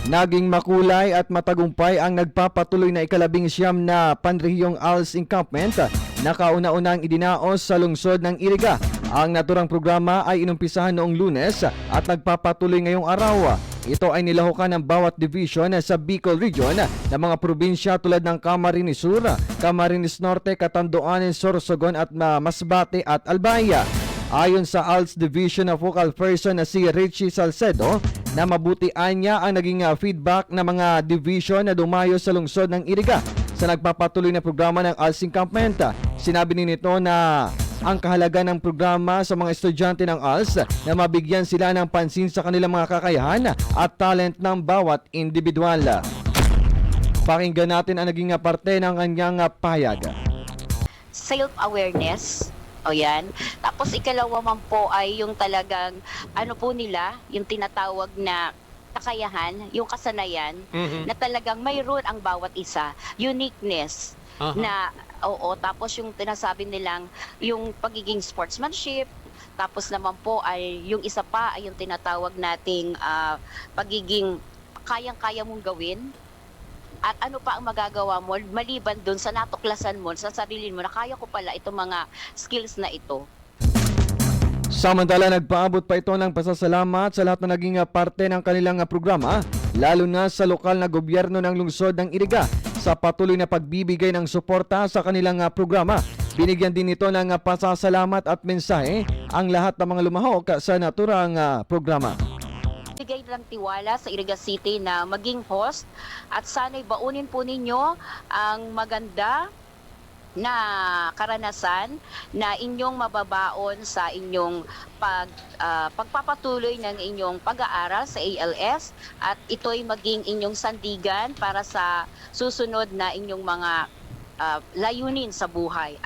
Naging makulay at matagumpay ang nagpapatuloy na ika-19 na Panrehiyong ALS Encampment na kauna-unang idinaos sa lungsod ng Iriga. Ang naturang programa ay inumpisahan noong Lunes at nagpapatuloy ngayong araw. Ito ay nilahukan ng bawat division sa Bicol Region ng mga probinsya tulad ng Camarines Sur, Camarines Norte, Catanduanes, Sorsogon at Masbate at Albaya. Ayon sa ALS Division na focal person na si Richie Salcedo, na mabutian niya ang naging feedback ng mga division na dumayo sa lungsod ng Iriga sa nagpapatuloy na programa ng ALS Encampment. Sinabi nito na ang kahalaga ng programa sa mga estudyante ng ALS na mabigyan sila ng pansin sa kanilang mga kakayahan at talent ng bawat individual. Pakinggan natin ang naging parte ng kanyang pahayag. Self-awareness. O yan. Tapos ikalawa man po ay yung talagang ano po nila, yung tinatawag na kakayahan, yung kasanayan, na talagang mayroon ang bawat isa. Uniqueness. Na, oo, tapos yung tinasabi nilang yung pagiging sportsmanship, tapos naman po ay yung isa pa ay yung tinatawag nating pagiging kayang-kaya mong gawin. At ano pa ang magagawa mo maliban doon sa natuklasan mo sa sarili mo na kaya ko pala itong mga skills na ito. Samantala, nagpaabot pa ito ng pasasalamat sa lahat na naging parte ng kanilang programa, lalo na sa lokal na gobyerno ng lungsod ng Iriga sa patuloy na pagbibigay ng suporta sa kanilang programa. Binigyan din ito ng pasasalamat at mensahe ang lahat ng mga lumahok sa naturang programa. Bigay lang tiwala sa Iriga City na maging host at sana'y baunin po ninyo ang maganda na karanasan na inyong mababaon sa inyong pagpapatuloy ng inyong pag-aaral sa ALS at ito'y maging inyong sandigan para sa susunod na inyong mga layunin sa buhay.